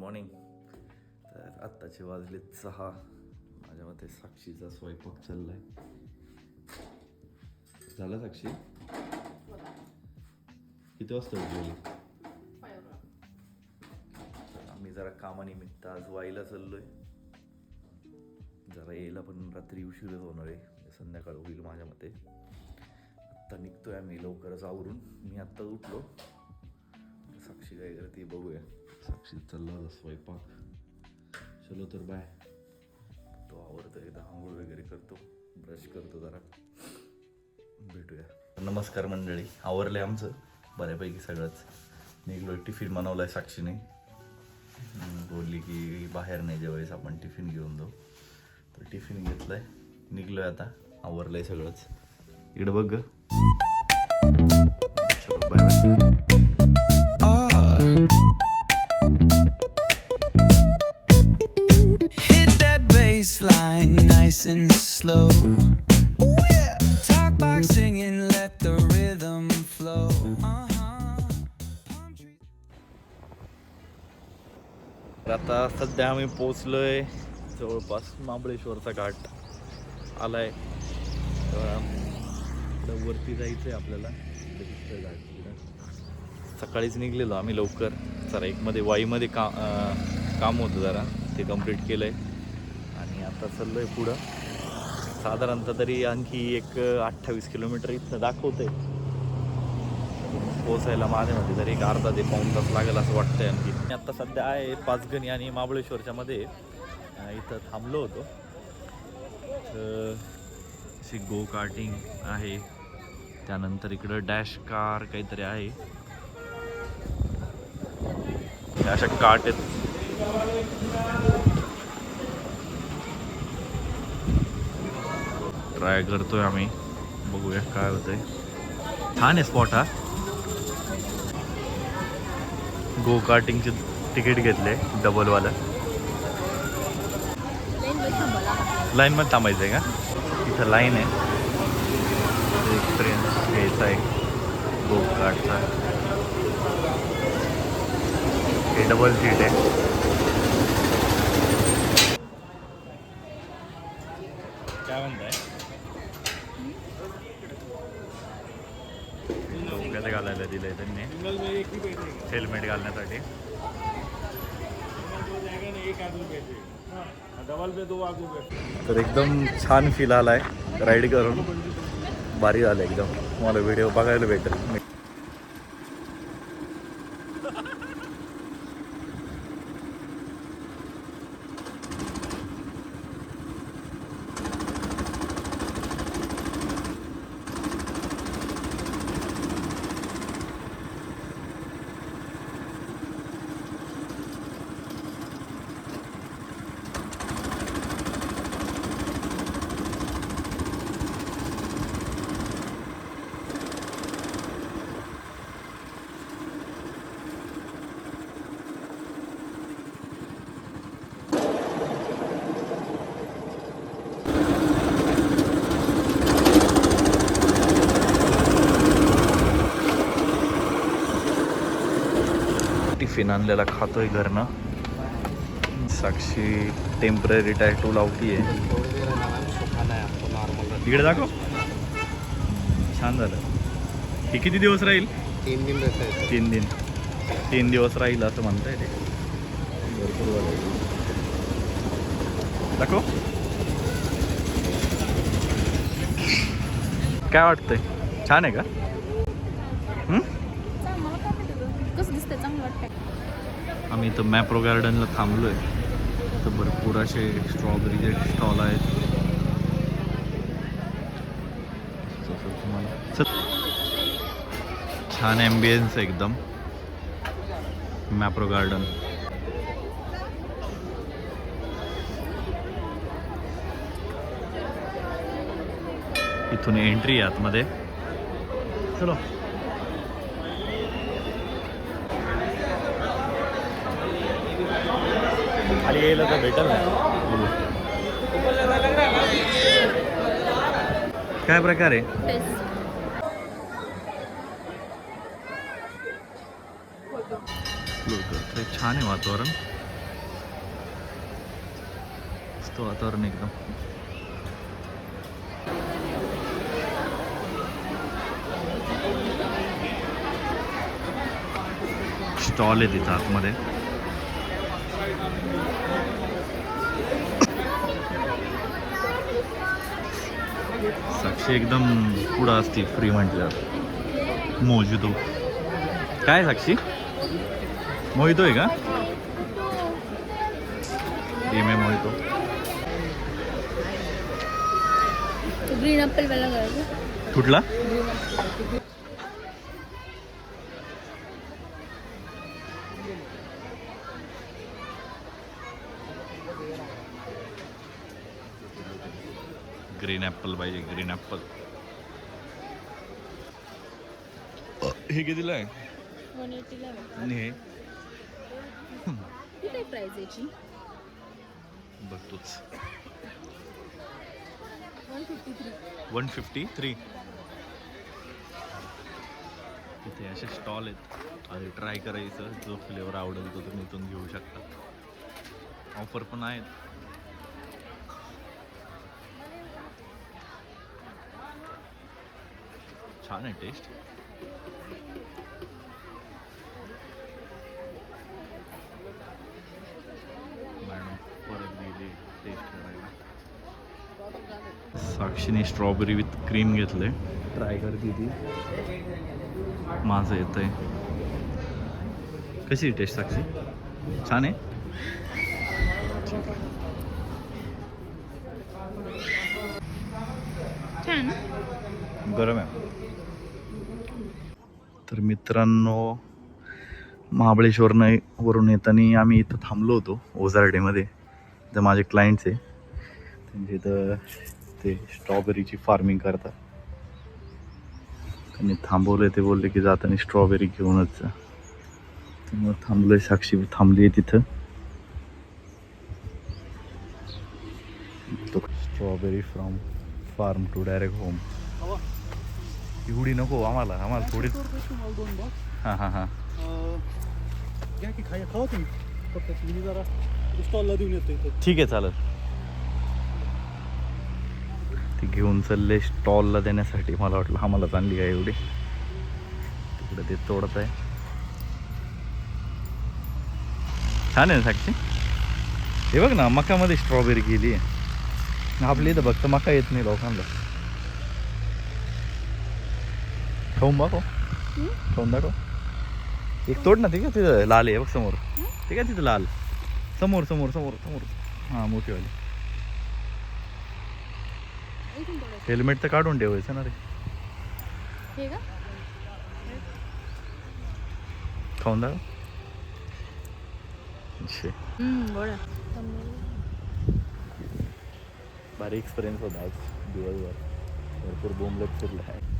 Morning. तर आत्ताचे वाजलेत 6. माझ्या मते साक्षीचा स्वयंपाक चाललाय. झाला साक्षी? किती वाजता उठलेली? आम्ही जरा कामानिमित्त आज वाईला चाललोय. जरा यायला पण रात्री उशीरच होणार आहे, संध्याकाळ होईल माझ्या मते. आत्ता निघतोय आम्ही लवकरच आवरून. मी आत्ता उठलो. साक्षी काय करते बघूया. साक्षी चालला होता स्वयंपाक. चलो तर बाय. तो आवरतो, एकदा आंघोळ वगैरे करतो, ब्रश करतो जरा, भेटूया. नमस्कार मंडळी, आवरले आमचं बऱ्यापैकी सगळंच. निघलो. टिफिन बनवलाय साक्षीने. बोलली की बाहेर नाही जेवायचं, आपण टिफिन घेऊन जाऊ. तर टिफिन घेतलाय, निघलोय आता. आवरलंय सगळंच. इकडे बघ. चलो bye bye. Baseline nice and slow. Ooh, yeah. Talk like singing, let the rhythm flow. आता सध्या आम्ही पोचलोय जवळपास महाबळेश्वरचा घाट आलाय. इकडं वरती जायचंय आपल्याला. घाट सकाळीच निघलेलो आम्ही लवकर. जरा एक मध्ये वाईमध्ये काम होतं जरा, ते कंप्लीट केलंय. आणि आता चाललोय पुढं. साधारणतः तरी आणखी एक 28 किलोमीटर इथं दाखवतंय. पोचायला माझ्यामध्ये तरी एक अर्धा ते पाऊण तास लागेल असं वाटतंय. आणखी आता सध्या आहे पाचगणी आणि महाबळेश्वरच्या मध्ये इथं थांबलो होतो. अशी गो कार्टिंग आहे, त्यानंतर इकडं डॅश कार काहीतरी आहे. अशा काट आहेत. ट्राय करतोय आम्ही, बघूया काय होतंय. छान आहे स्पॉट हा. गो कार्टिंगचे तिकीट घेतले डबलवाला. लाईनमध्ये थांबायचं आहे का? इथं लाईन आहे. एक्सपिरियन्स घ्यायचा आहे गो कार्टचा. हे डबल सीट आहे. काय म्हणताय? डोक्यात घालायला दिलंय त्यांनी, हेल्मेट घालण्यासाठी. तर एकदम छान फील आलाय राईड करून. भारी झालं एकदम. तुम्हाला व्हिडिओ बघायला भेटेल. टिफिन आणलेला खातोय घरनं. साक्षी टेम्पररी टॅटू लावतीये. इकडे दाखव. छान झालं. हे किती दिवस राहील? 3 दिन रहता है. 3 दिन. 3 दिवस राहील असं म्हणताय ते. भरपूर झालं. दाखव. काय वाटतंय? छान आहे का? आम्ही इथं मॅप्रो गार्डनला थांबलोय. तर भरपूर असे स्ट्रॉबेरीचे स्टॉल आहेत. छान ॲम्बियन्स एकदम मॅप्रो गार्डन. इथून एंट्री आहे आतमध्ये. चलो. खाली यायला तर भेटेल ना. काय प्रकार आहे? छान आहे वातावरण. मस्त वातावरण एकदम. स्टॉल आहे तिथं आतमध्ये. साक्षी एकदम पुढं असते फ्री म्हटल्यावर. मोजितो काय साक्षी? मोहितो आहे का? मोहितो. ग्रीन ॲपल वाला कुठला? ग्रीन ॲपल पाहिजे. Green Apple. हे कितीला आहे? 180 ला आणि हे काय प्राइस याची? बघतोच. 153. 153. इथे असे स्टॉल आहेत. आधी ट्राय करायचं. जो फ्लेवर आवडेल तो तुम्ही इथून घेऊ शकता. ऑफर पण आहेत. छान आहे टेस्ट. मॅडम परत गेली टेस्ट करायला. साक्षीने स्ट्रॉबेरी विथ क्रीम घेतले. ट्राय करते ती. माझं येत आहे. कशी टेस्ट साक्षी? छान आहे. छान. गरम आहे. तर मित्रांनो, महाबळेश्वरनं वरून येताना आम्ही इथं थांबलो होतो ओझारडेमध्ये. तर माझे क्लायंट्स आहे, त्यांचे इथं ते स्ट्रॉबेरीची फार्मिंग करतात. त्यांनी थांबवलं. ते बोलले की जाताना स्ट्रॉबेरी घेऊनच जा. त्यामुळे थांबलोय. साक्षी थांबली आहे तिथं. Strawberry from farm to direct home. एवढी नको आम्हाला थोडीच. हां हां हां. खावा तुम्ही फक्त. मी जरा स्टॉलला देऊन येतो इथे. ठीक आहे चालेल. ती घेऊन चालले स्टॉलला देण्यासाठी. मला वाटलं आम्हाला चांगली काय एवढी. तिकडे ते तोडत आहे. छान आहे साक्षी. हे बघ ना, मकामध्ये स्ट्रॉबेरी केली आहे. आपल्या इथं फक्त मका येत नाही लोकांना. खाऊन बघ. खाऊन दाखव. एक तोड ना. ते का तिथं लाल आहे बघ समोर. ते काय तिथं लाल समोर समोर समोर समोर. हां मोठीवाली. हेल्मेट तर काढून ठेवायचं ना रे. हे का? खाऊन दाखव. बरं. भारी एक्सपिरियन्स होता आज दिवसभर. भरपूर बोंबलत फिरला आहे.